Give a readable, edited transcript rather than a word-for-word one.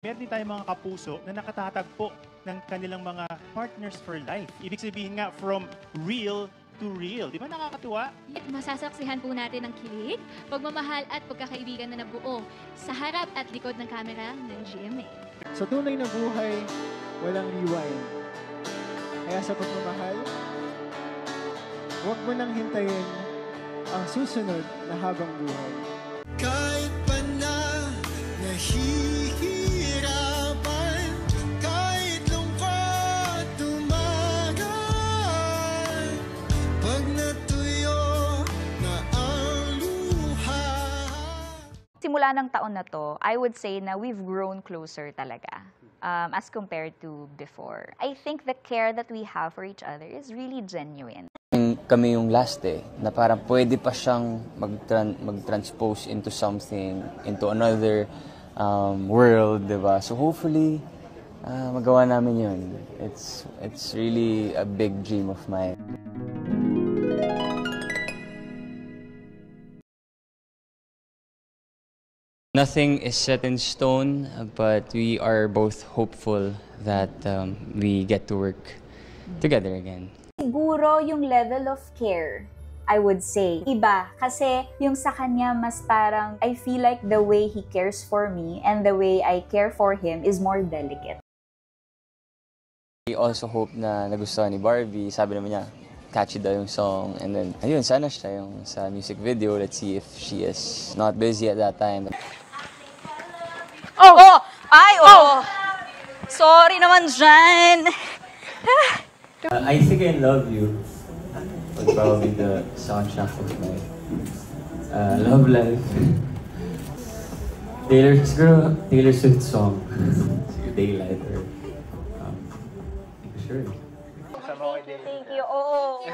Meron din tayong mga kapuso na nakatatagpo ng kanilang mga partners for life. Ibig sabihin nga, from real to real. Di ba nakakatuwa? At masasaksihan po natin ang kilig, pagmamahal at pagkakaibigan na nabuo sa harap at likod ng kamera ng GMA. Sa tunay na buhay, walang rewind. Kaya sa pagmamahal, huwag mo nang hintayin ang susunod na habang buhay. Kahit pa na nahihirapan, kahit lungkot tumagal, pag natuyo na ang luha. Simula ng taon na to, I would say na we've grown closer talaga as compared to before. I think the care that we have for each other is really genuine. Kami yung last na parang pwede pa siyang mag-transpose into something, into another world, diba? So hopefully, magawa namin yun. It's really a big dream of mine. Nothing is set in stone, but we are both hopeful that we get to work together again. Siguro yung level of care, I would say, iba. Kasi yung sa kanya mas parang, I feel like the way he cares for me and the way I care for him is more delicate. We also hope na nagustuhan ni Barbie. Sabi naman niya, catchy daw yung song. And then, ayun, sana siya yung sa music video. Let's see if she is not busy at that time. Oh! Sorry naman dyan! I Think I Love You was probably the soundtrack of my love life. Taylor Swift song, Daylight or sure. Thank you. Oo.